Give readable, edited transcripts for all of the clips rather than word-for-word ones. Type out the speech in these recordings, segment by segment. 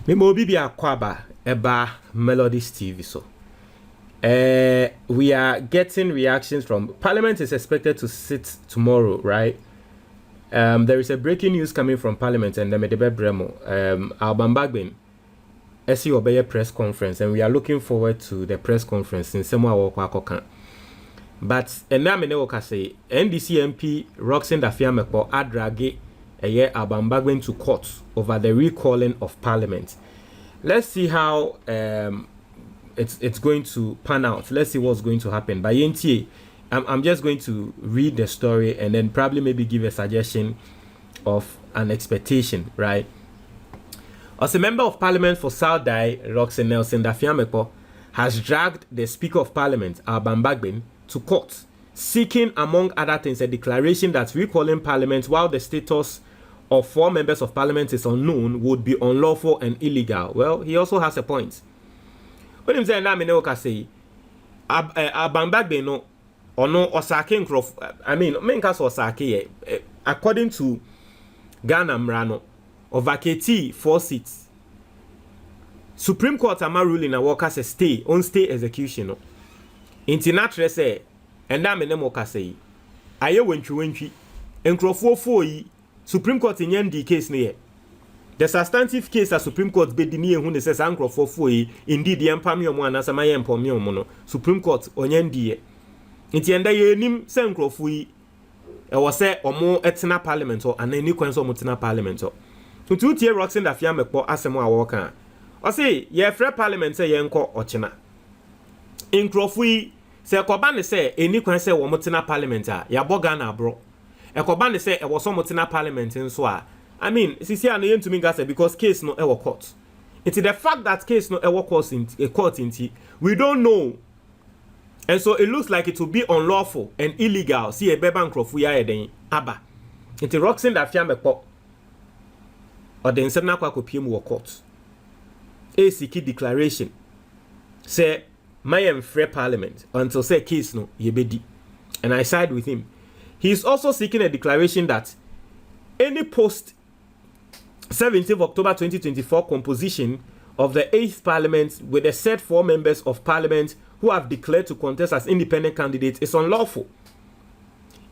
Memo Bibia Kwaba Eba Melodies TV so. We are getting reactions from Parliament is expected to sit tomorrow, right? There is a breaking news coming from Parliament and the Medebe Bremo, Alban Bagbin, SE Obeye press conference, and we are looking forward to the press conference in Semwa Wakwako. But Enamene say NDC MP Roxanne Dafiameko adrage Alban Bagbin to court over the recalling of Parliament. Let's see how it's going to pan out. Let's see what's going to happen. By NTA, I'm just going to read the story and then probably maybe give a suggestion of an expectation, right? As a member of Parliament for South Dai, Roxanne Nelson Dafiameko has dragged the Speaker of Parliament, Alban Bagbin, to court, seeking, among other things, a declaration that recalling Parliament while the status of 4 members of Parliament is unknown would be unlawful and illegal. Well, he also has a point. When him say na me no ka say Alban Bagbin no ono osake nkrof, I mean men ka so osake according to Ghana Mrano of vacate 4 seats. Supreme Court ama ruling na work as a stay on stay execution no. Inti na tre say enda me ne mo ka say aye wentwi nkrofo 4 yi Supreme Court in the case near. The substantive case at Supreme Court bedini who says anchor for 4 indeed the empamium one as a my empamium mono. Supreme Court on yendi. Inti enda ye nim senkro fui was say or more etina parliament or an any quenso mutina parliament or. To 2 tier Roxanne Dafiameko asemo awoka. Or say ye free parliament say yenko or china. Inkro fui say kobane say any quenso or mutina parliament ya bogana bro. Ekobane say e was somotina parliament in so I mean sisi an yen to me gas because case no e court. It's the fact that case no e court in a court in we don't know. And so it looks like it will be unlawful and illegal. See a beban crofu ya eden aba. It's Roxanne Dafiameko or the insana kwa kopiem wo court. A siki declaration say my free parliament until say case no yebedi. And I side with him. He is also seeking a declaration that any post 17th October 2024 composition of the 8th Parliament with the said 4 members of Parliament who have declared to contest as independent candidates is unlawful.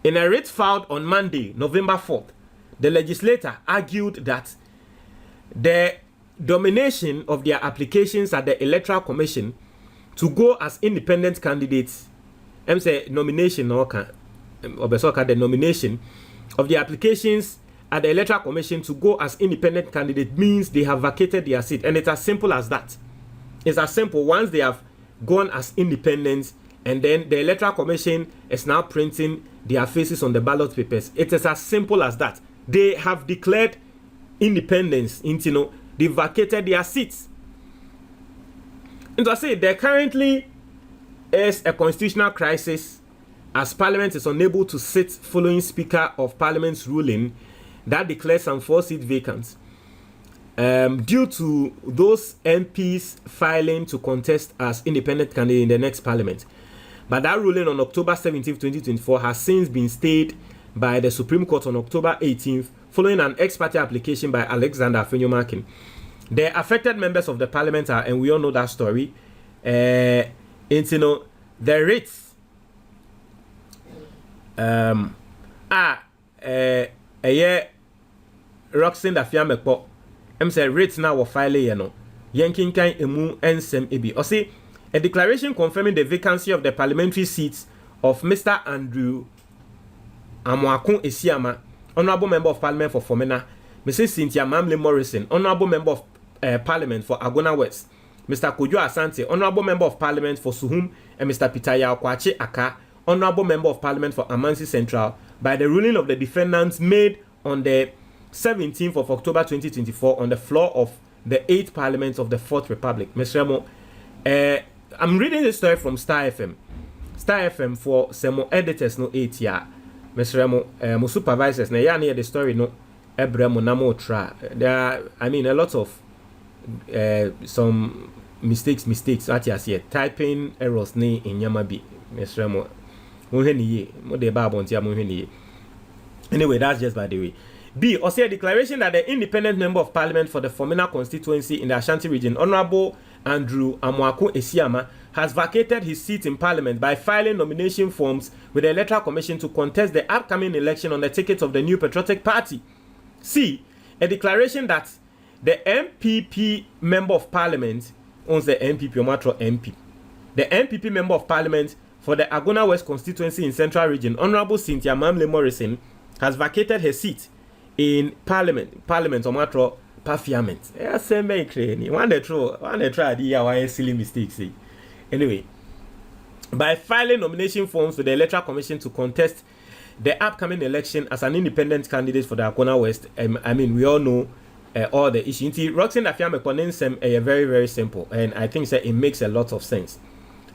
In a writ filed on Monday, November 4th, the legislator argued that the domination of their applications at the Electoral Commission to go as independent candidates, I'm saying nomination or the nomination of the applications at the Electoral Commission to go as independent candidate means they have vacated their seat, and it's as simple as that. It's as simple. Once they have gone as independents and then the Electoral Commission is now printing their faces on the ballot papers, it is as simple as that. They have declared independence, they vacated their seats. And I say there currently is a constitutional crisis as Parliament is unable to sit following Speaker of Parliament's ruling that declares some 4 seats vacant due to those MPs filing to contest as independent candidate in the next Parliament. But that ruling on October 17, 2024 has since been stayed by the Supreme Court on October 18th following an ex parte application by Alexander Afenyomakin. The affected members of the Parliament are, and we all know that story, the rates Roxanne Dafiameko say rates now were filing yanking kind emu ensem ebi. Or say a declaration confirming the vacancy of the parliamentary seats of Mr. Andrew Amwakun Esiama, Honorable Member of Parliament for Fomena, Mrs. Cynthia Mamle Morrison, Honorable Member of Parliament for Agona West, Mr. Kojo Asante, Honorable Member of Parliament for Suhum, and Mr. Pitaya Okwache Aka, Honorable Member of Parliament for Amansi Central, by the ruling of the defendants made on the 17th of October 2024 on the floor of the 8th Parliament of the 4th Republic. Mr. Remo, I'm reading this story from Star FM. Star FM for some editors no 8 year. Mr. Remo, my supervisors na ya near the story no Ebremo namo tra. There are, I mean, a lot of some mistakes at yes here. Typing errors ne in Yamabi. Mr. Remo, anyway, that's just by the way. B, or say a declaration that the independent member of parliament for the Fomena constituency in the Ashanti region, Honorable Andrew Amwaku Esiama, has vacated his seat in parliament by filing nomination forms with the Electoral Commission to contest the upcoming election on the ticket of the New Patriotic Party. C, a declaration that the MPP member of parliament owns the MPP or MP. The MPP member of parliament for the Agona West constituency in Central Region, Honorable Cynthia Mamle Morrison, has vacated her seat in parliament or matro parliament. Yeah, same way crazy. One they try the silly mistakes. Anyway, by filing nomination forms with the Electoral Commission to contest the upcoming election as an independent candidate for the Agona West, I mean, we all know all the issues. Roxanne Afiame very, very simple, and I think that it makes a lot of sense.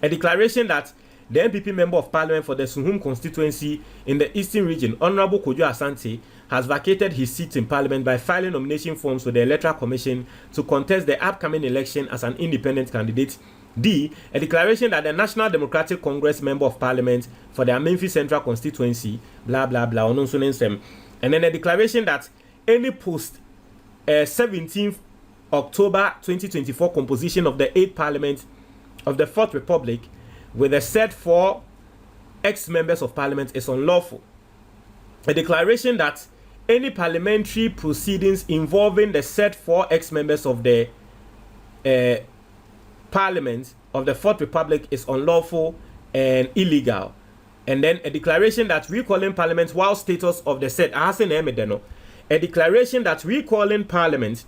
A declaration that the MPP member of parliament for the Suhum constituency in the Eastern region, Honorable Kojo Asante, has vacated his seat in parliament by filing nomination forms with the Electoral Commission to contest the upcoming election as an independent candidate. D, a declaration that the National Democratic Congress member of parliament for the Memphis Central constituency, blah blah blah, and then a declaration that any post 17th October 2024 composition of the 8th Parliament of the 4th Republic with the said 4 ex-members of Parliament is unlawful. A declaration that any parliamentary proceedings involving the said 4 ex-members of the Parliament of the 4th Republic is unlawful and illegal. And then a declaration that recalling Parliament while status of the said a declaration that recalling Parliament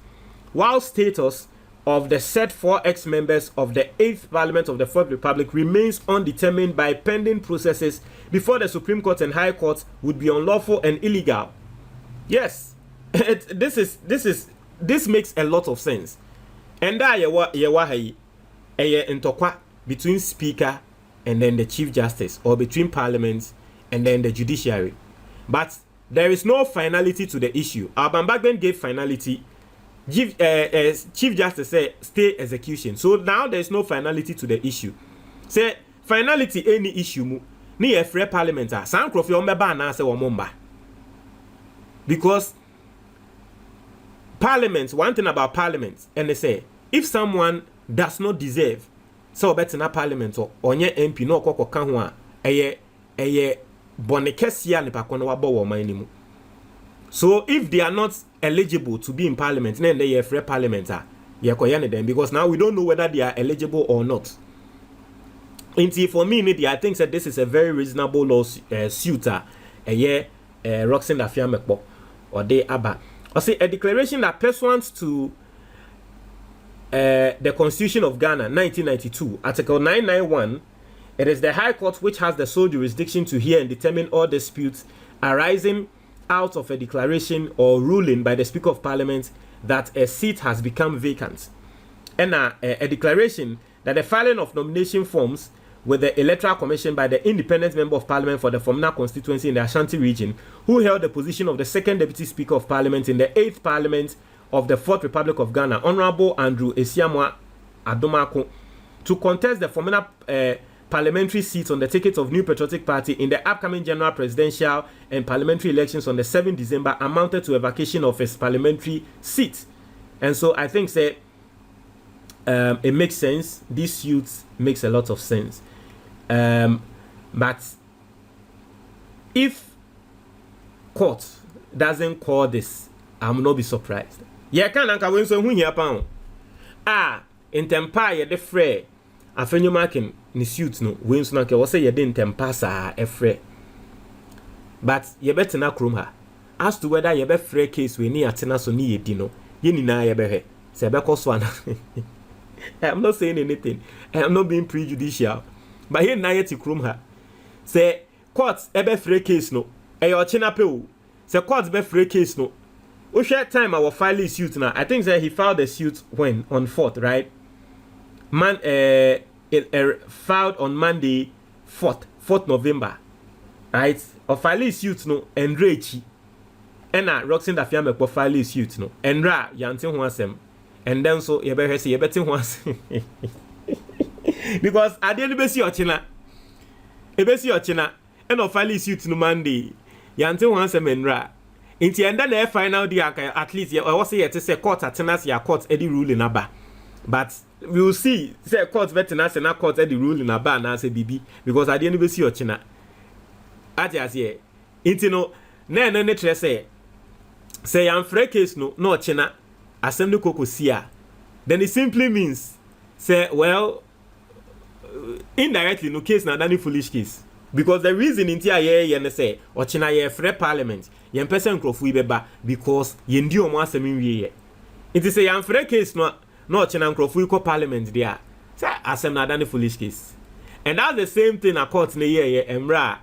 while status of the said 4 ex-members of the 8th Parliament of the 4th Republic remains undetermined by pending processes before the Supreme Court and High Court would be unlawful and illegal. Yes, this makes a lot of sense. And that intokwa between Speaker and then the Chief Justice, or between Parliament and then the Judiciary. But there is no finality to the issue. Alban Bagbin gave finality. Chief Justice said stay execution. So now there is no finality to the issue. Say finality any issue mu ni a free parliament san krofie on beba na say womba. Because parliament, one thing about parliament, and they say if someone does not deserve so better na parliament or onye MP no kokko kan ho a eye bonekesia ne pakono wabo wo manimu. So if they are not eligible to be in parliament, then they are free parliament because now we don't know whether they are eligible or not. For me, I think that this is a very reasonable lawsuit. Roxanne Afiamekpo or they Abba. I say a declaration that pursuant to the Constitution of Ghana 1992, Article 991, it is the High Court which has the sole jurisdiction to hear and determine all disputes arising out of a declaration or ruling by the Speaker of Parliament that a seat has become vacant, and a declaration that the filing of nomination forms with the Electoral Commission by the independent member of Parliament for the Fomena constituency in the Ashanti region, who held the position of the second Deputy Speaker of Parliament in the 8th Parliament of the 4th Republic of Ghana, Honorable Andrew Esiamwa Adomako, to contest the Fomena parliamentary seats on the ticket of New Patriotic Party in the upcoming general presidential and parliamentary elections on the 7th December amounted to a vacation of his parliamentary seat. And so I think that it makes sense. This suit makes a lot of sense. But if court doesn't call this, I will not be surprised. Yeah, can anka when so hu hia pa in tempa ye de frɛ afenyo marking ni suit no when so na ke wo say ye de tempa sa efrɛ. But ye better na krom ha. As to whether ye be frɛ case we ni atena so ni ye di no, ye nyina ye be hwɛ. Se be kɔ so ana. I'm not saying anything. I'm not being prejudicial. But here na ye ti krom ha. Se court e be frɛ case no, e yo chena pe o. Se court be frɛ case no, we share time our file suit now. I think that he filed the suit when on 4th, right? Filed on Monday 4th November, right? Or file suit no enrage. And Roxanne Afiamekpo file suit no enra yantin ho asem. And then so you better say you better ho asem. Because at the end be see ochina. E be see ochina and of file suit no Monday yantin ho asem enra. Inti enda na final day at least I was say say court attendance ya court any ruling aba. But we will see say court veterans and court any ruling aba na say bibi because I didn't even see ochina. Ati ase inti no na ne tre say am free case no ochina asem ne kokosia. Then it simply means say well indirectly no case na any foolish case. Because the reason in tia say ochina ye free parliament yen person nkrofo ibeba because yen di omo asem nwie it is say yan free case no ochina nkrofo iko parliament there say asem na dane foolish case. And that's the same thing a court na ye emra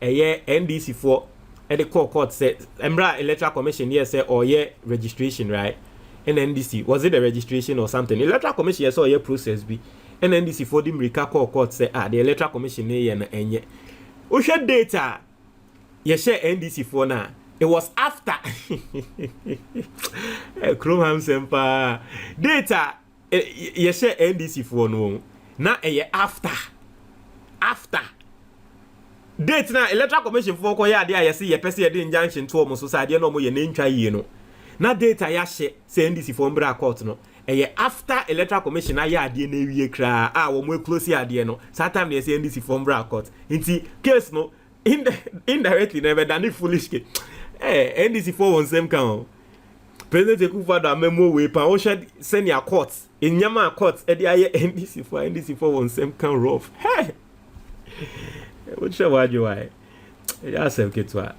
NDC for the court say emra electoral commission here say or ye registration right. And NDC was it the registration or something electoral commission yes or ye process be and NDC for the America court say the electoral commission ye na enye Usha data, you share NDC for now. It was after Chrome Sempa data, you share NDC for no. Now a year after date now electoral commission for Koya, there you see your person injunction to almost society no more your name try you know. Now data ya share say NDC for Mbra court no. A year after electoral commission I ya DNA we cry we more close ya no sometimes they say NDC from Mbra court inti case no indirectly never done it foolish case NDC for one same count President Ekufado memo we pa o send your court in Nyama court e dey NDC for one same count rough hey what show why you why ya self ketwa